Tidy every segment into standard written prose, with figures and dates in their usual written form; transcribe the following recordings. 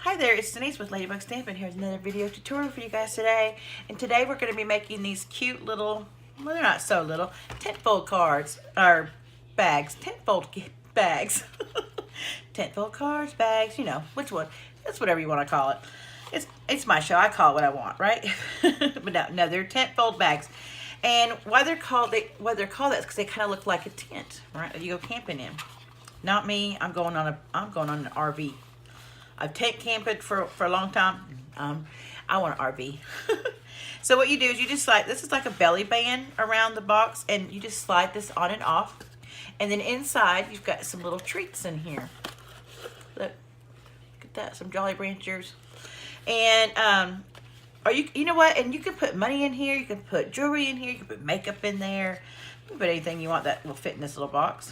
Hi there, it's Denise with Ladybug Stampin. Here's another video tutorial for you guys today. And today we're going to be making these cute little, well, they're not so little, tentfold cards, or bags, tentfold bags. Tentfold cards, bags, you know, which one? That's whatever you want to call it. It's my show. I call it what I want, right? But no, they're tentfold bags. And why they're called that is because they kind of look like a tent, right? That you go camping in. Not me. I'm going on an RV. I've tent camped for a long time. I want an RV. So what you do is you just slide, this is like a belly band around the box, and you just slide this on and off. And then inside, you've got some little treats in here. Look at that, some Jolly Ranchers. And, or you know what, and you can put money in here, you can put jewelry in here, you can put makeup in there. You can put anything you want that will fit in this little box.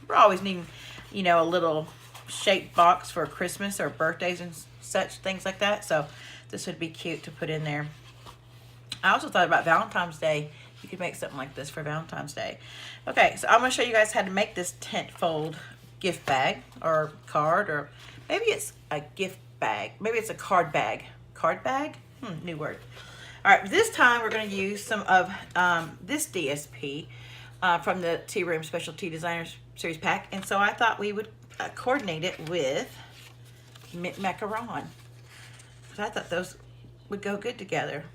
We're always needing, you know, a little shaped box for Christmas or birthdays and such things like that, so this would be cute to put in there. I also thought about Valentine's Day. You could make something like this for Valentine's Day. Okay, so I'm going to show you guys how to make this tentfold gift bag or card, or maybe it's a gift bag, maybe it's a card bag. Card bag? New word. All right, this time we're going to use some of this DSP from the Tea Room Special Tea Designers Series Pack, and so I thought we would coordinate it with Macaron, because I thought those would go good together.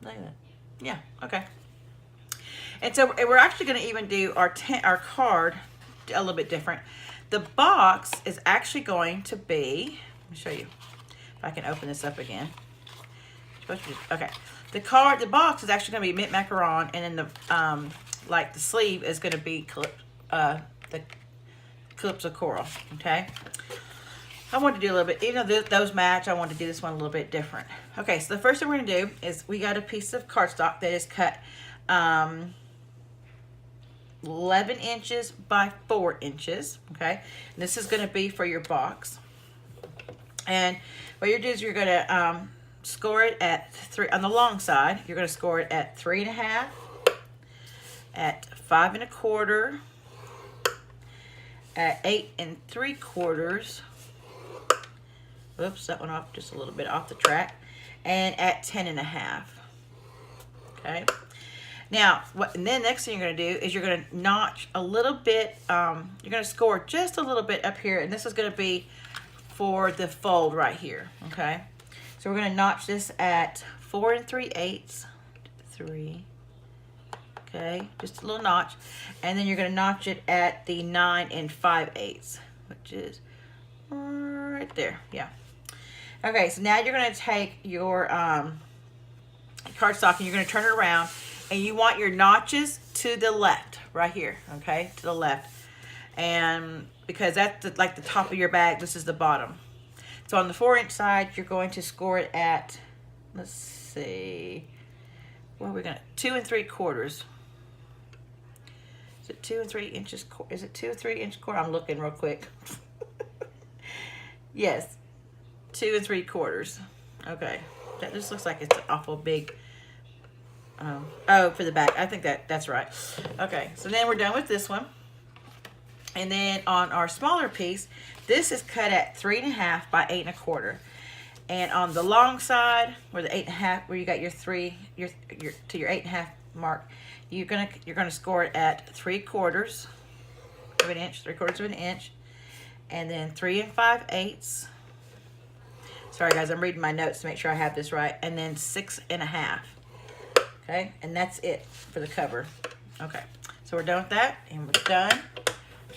Look at that. Yeah, okay. And so we're actually going to even do our card a little bit different. The box is actually going to be, let me show you if I can open this up again. Okay, the box is actually going to be mint macaron, and then the like the sleeve is going to be the Calypso Coral. Okay, I want to do a little bit, even though those match, I want to do this one a little bit different. Okay, so the first thing we're going to do is we got a piece of cardstock that is cut 11 inches by 4 inches. Okay, and this is going to be for your box. And what you're doing is you're going to score it at 3 on the long side. You're going to score it at 3.5, at 5 1/4, at 8 3/4. Oops, that one off just a little bit off the track, and at 10 1/2. Okay. Now, and then next thing you're going to do is you're going to notch a little bit. You're going to score just a little bit up here, and this is going to be for the fold right here. Okay. So we're going to notch this at 4 3/8. 3. Okay, just a little notch, and then you're going to notch it at the 9 5/8, which is right there. Yeah. Okay, so now you're going to take your cardstock and you're going to turn it around, and you want your notches to the left, right here. Okay, to the left, and because that's like the top of your bag, this is the bottom. So on the 4-inch side, you're going to score it at, let's see, what are we going to, 2 3/4. Is it 2 3 inches? Is it 2 3 inch cord? I'm looking real quick. Yes, 2 3/4. Okay, that just looks like it's an awful big. Oh, for the back. I think that's right. Okay, so then we're done with this one, and then on our smaller piece, this is cut at 3.5 by 8 1/4. And on the long side, where the 8 1/2, where you got your 8 1/2 mark, you're gonna score it at 3/4 of an inch, 3/4 of an inch, and then 3 5/8. Sorry guys, I'm reading my notes to make sure I have this right, and then 6 1/2. Okay, and that's it for the cover. Okay, so we're done with that, and we're done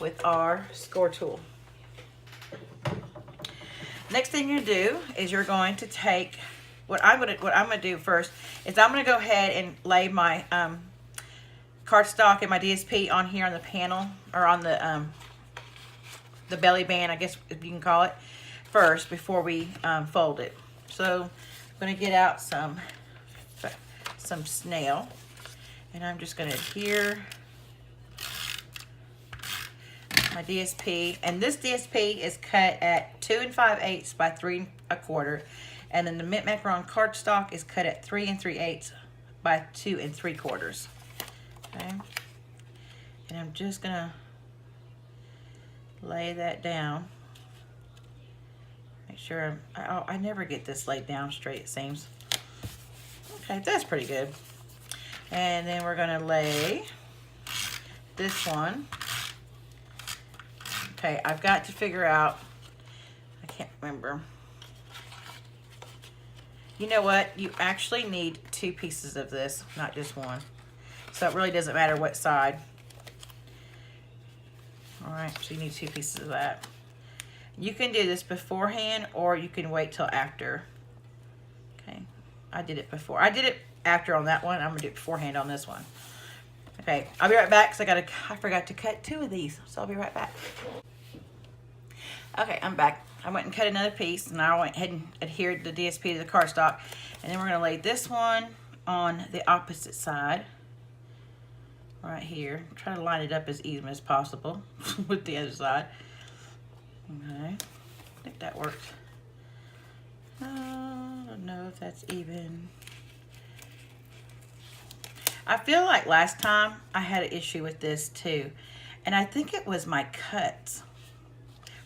with our score tool. Next thing you're gonna do is you're going to take what I'm gonna do first is I'm gonna go ahead and lay my cardstock and my DSP on here on the panel, or on the belly band, I guess if you can call it, first before we fold it. So I'm gonna get out some snail, and I'm just gonna adhere my DSP, and this DSP is cut at 2 5/8 by 3 1/4, and then the mint macaron cardstock is cut at 3 3/8 by 2 3/4. Okay, and I'm just gonna lay that down Make sure, I never get this laid down straight, it seems. Okay, that's pretty good. And then we're gonna lay this one. Okay, I've got to figure out, I can't remember. You know what? You actually need 2 pieces of this, not just one. So it really doesn't matter what side. All right, so you need 2 pieces of that. You can do this beforehand or you can wait till after. Okay, I did it before. I did it after on that one. I'm gonna do it beforehand on this one. Okay, I'll be right back because I forgot to cut 2 of these, so I'll be right back. Okay, I'm back. I went and cut another piece, and I went ahead and adhered the DSP to the cardstock. And then we're gonna lay this one on the opposite side, right here. Try to line it up as even as possible with the other side. Okay, I think that worked. I don't know if that's even. I feel like last time I had an issue with this too, and I think it was my cuts.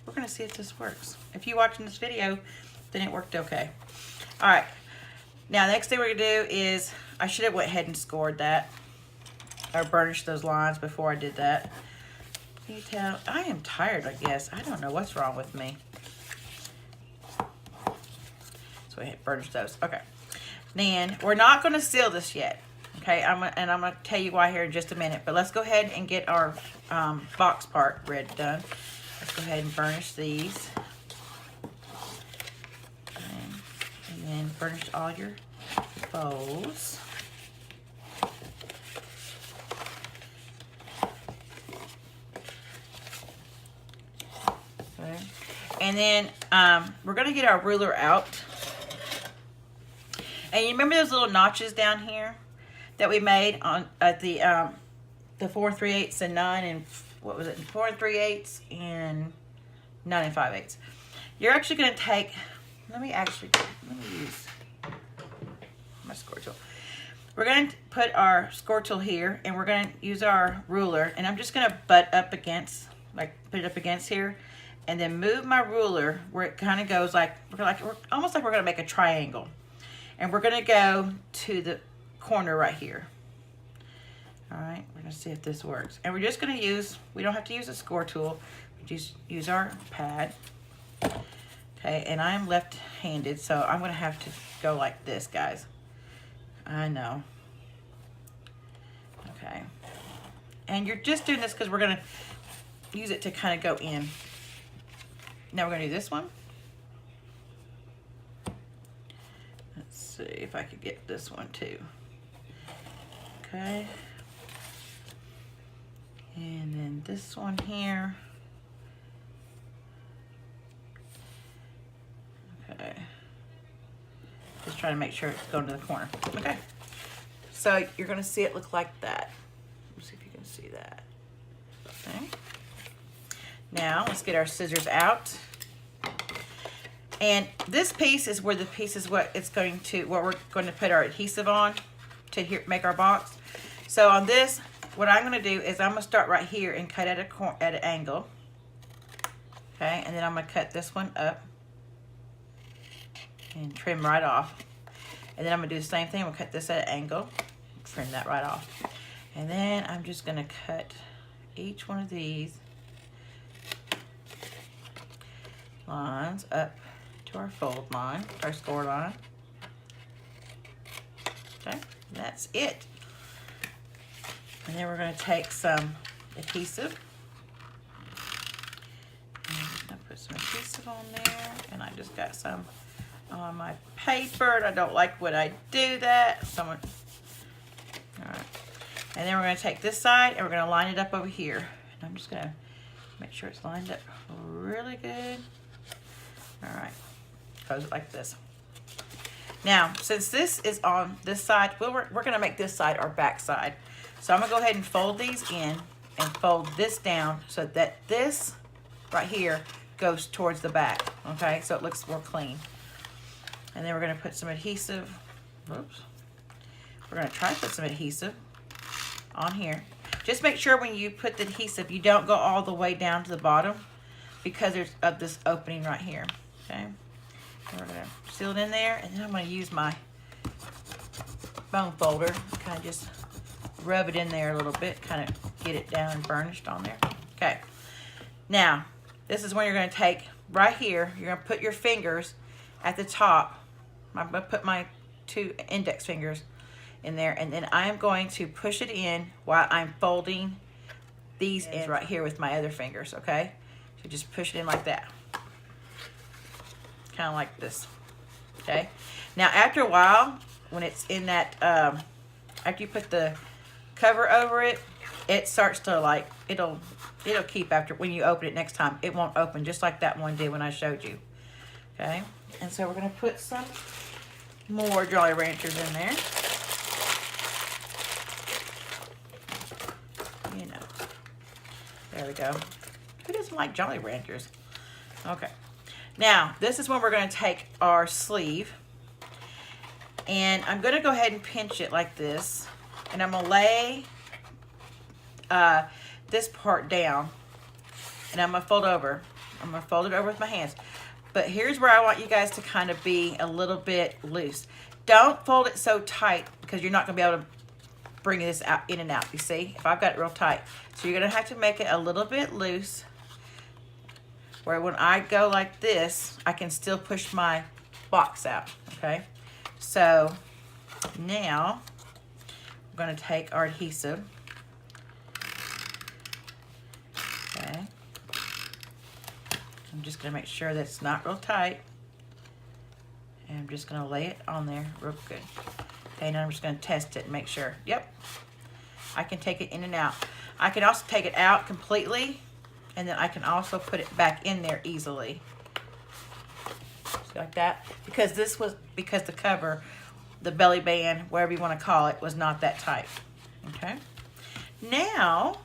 We're gonna see if this works. If you're watching this video, then it worked okay. All right, now the next thing we're gonna do is, I should have went ahead and scored that, or burnished those lines before I did that. Can you tell? I am tired, I guess. I don't know what's wrong with me. So I hit burnish those. Okay. Then we're not gonna seal this yet. Okay, I'm gonna tell you why here in just a minute. But let's go ahead and get our box part done. Let's go ahead and burnish these. And then burnish all your bows. Okay. And then we're gonna get our ruler out. And you remember those little notches down here that we made on at the 4 3/8 and 9 and what was it? 4 3/8 and 9 5/8. You're actually going to take. Let me use my score tool. We're going to put our score tool here, and we're going to use our ruler, and I'm just going to butt up against, like put it up against here, and then move my ruler where it kind of goes like we're almost like we're going to make a triangle. And we're going to go to the corner right here. All right, we're going to see if this works. And we're just going to use, we don't have to use a score tool. We just use our pad. Okay, and I'm left-handed, so I'm going to have to go like this, guys. I know. Okay. And you're just doing this because we're going to use it to kind of go in. Now we're going to do this one. See if I could get this one too. Okay. And then this one here. Okay. Just trying to make sure it's going to the corner. Okay. So you're going to see it look like that. Let's see if you can see that. Okay. Now let's get our scissors out. And this piece is where where we're going to put our adhesive on to make our box. So on this, what I'm going to do is I'm going to start right here and cut at an angle. Okay, and then I'm going to cut this one up and trim right off. And then I'm going to do the same thing. I'm going to cut this at an angle, trim that right off. And then I'm just going to cut each one of these lines up to our fold line, our score line. Okay, that's it. And then we're going to take some adhesive. And I'm just going to put some adhesive on there. And I just got some on my paper. And I don't like when I do that. All right. And then we're going to take this side and we're going to line it up over here. And I'm just going to make sure it's lined up really good. All right. Goes like this. Now, since this is on this side, we're going to make this side our back side. So I'm going to go ahead and fold these in and fold this down so that this right here goes towards the back. Okay, so it looks more clean. And then we're going to put some adhesive. Oops. We're going to try to put some adhesive on here. Just make sure when you put the adhesive, you don't go all the way down to the bottom because there's this opening right here. Okay. We're gonna seal it in there, and then I'm gonna use my bone folder, kind of just rub it in there a little bit, kind of get it down and burnished on there. Okay, now this is when you're gonna take right here, you're gonna put your fingers at the top. I'm gonna put my 2 index fingers in there, and then I am going to push it in while I'm folding these ends right here with my other fingers, okay? So just push it in like that. Kind of like this, okay? Now after a while, when it's in that, after you put the cover over it, it starts to like, it'll keep after, when you open it next time, it won't open just like that one did when I showed you, okay? And so we're gonna put some more Jolly Ranchers in there. You know, there we go. Who doesn't like Jolly Ranchers? Okay. Now, this is when we're going to take our sleeve, and I'm going to go ahead and pinch it like this, and I'm going to lay this part down, and I'm going to fold over. I'm going to fold it over with my hands. But here's where I want you guys to kind of be a little bit loose. Don't fold it so tight, because you're not going to be able to bring this out in and out. You see, if I've got it real tight, so you're going to have to make it a little bit loose, where when I go like this, I can still push my box out, okay? So now we're going to take our adhesive, okay? I'm just going to make sure that it's not real tight, and I'm just going to lay it on there real good. Okay, now I'm just going to test it and make sure. Yep, I can take it in and out. I can also take it out completely, and then I can also put it back in there easily. See, like that? Because the cover, the belly band, whatever you want to call it, was not that tight. Okay. Now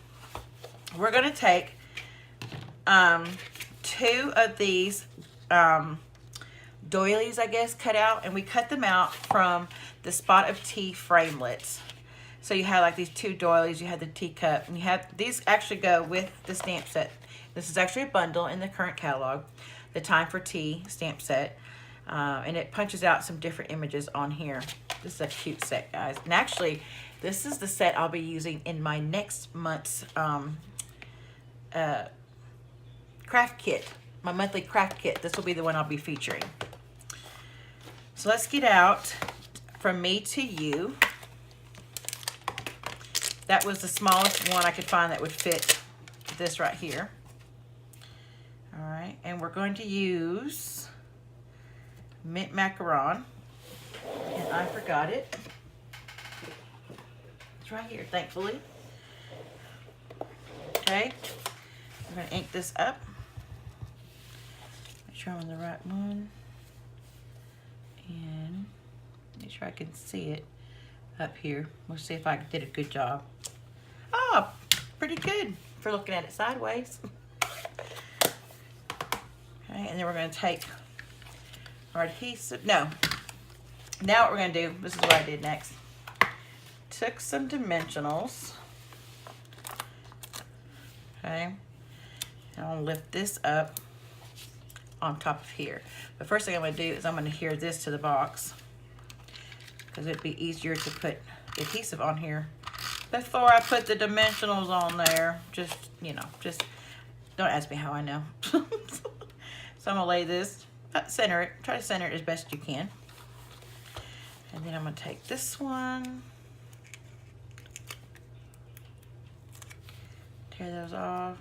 we're going to take 2 of these doilies, I guess, cut out, and we cut them out from the Spot of Tea framelits. So you have like these 2 doilies, you have the teacup, and you have, these actually go with the stamp set. This is actually a bundle in the current catalog, the Time for Tea stamp set, and it punches out some different images on here. This is a cute set, guys. And actually, this is the set I'll be using in my next month's craft kit, my monthly craft kit. This will be the one I'll be featuring. So let's get out From Me to You. That was the smallest one I could find that would fit this right here. All right, and we're going to use Mint Macaron, and I forgot it. It's right here, thankfully. Okay, I'm going to ink this up. Make sure I'm on the right one, and make sure I can see it up here. We'll see if I did a good job. Oh, pretty good for looking at it sideways. Okay, and then we're going to take our adhesive. No. Now what we're going to do, this is what I did next. Took some dimensionals. Okay. And I'll lift this up on top of here. The first thing I'm going to do is I'm going to adhere this to the box, because it'd be easier to put the adhesive on here before I put the dimensionals on there. Just, you know, just don't ask me how I know. So I'm gonna lay this, center it, try to center it as best you can. And then I'm gonna take this one, tear those off.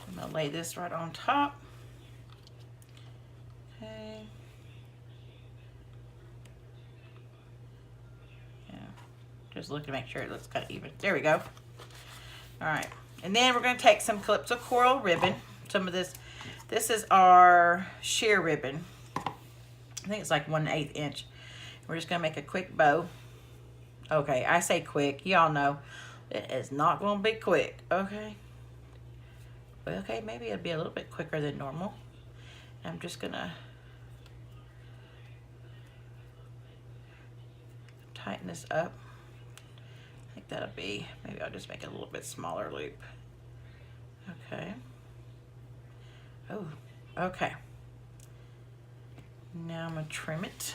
I'm gonna lay this right on top. Okay. Yeah, just look to make sure it looks kind of even. There we go. All right, and then we're gonna take some Calypso Coral ribbon. Some of this. This is our sheer ribbon. I think it's like 1/8 inch. We're just gonna make a quick bow. Okay, I say quick. Y'all know it is not gonna be quick. Okay. But okay, maybe it'll be a little bit quicker than normal. I'm just gonna tighten this up. I think that'll be. Maybe I'll just make it a little bit smaller loop. Okay. Oh, okay. Now I'm going to trim it.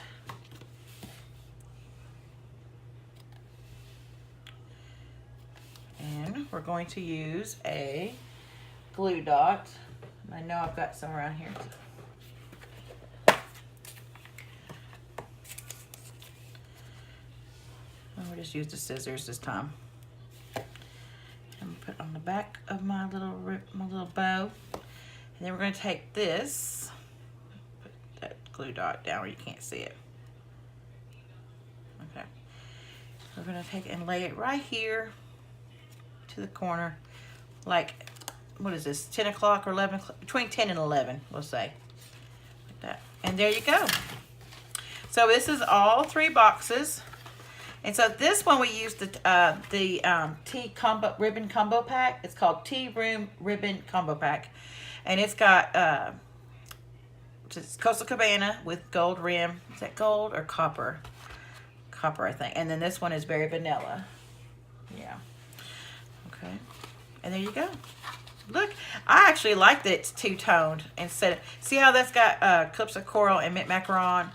And we're going to use a glue dot. I know I've got some around here. We'll just use the scissors this time. And put it on the back of my little bow. And then we're going to take this, put that glue dot down where you can't see it. Okay. We're going to take it and lay it right here to the corner, like, what is this, 10 o'clock or 11 o'clock? Between 10 and 11, we'll say. Like that. And there you go. So this is all 3 boxes. And so this one we used the tea ribbon combo pack. It's called Tea Room Ribbon Combo Pack. And it's got just Coastal Cabana with gold rim. Is that gold or copper? Copper, I think. And then this one is very vanilla. Yeah. Okay. And there you go. Look, I actually like that it's two-toned instead of, see how that's got Calypso Coral and Mint Macaron,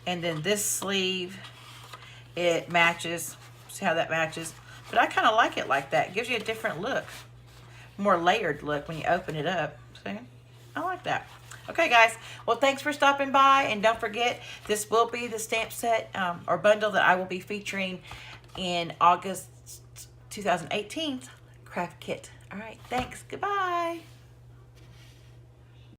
and then this sleeve, it matches. See how that matches? But I kind of like it like that. It gives you a different look, more layered look when you open it up. See? I like that. Okay, guys. Well, thanks for stopping by, and don't forget, this will be the stamp set or bundle that I will be featuring in August 2018 craft kit. All right, thanks. Goodbye.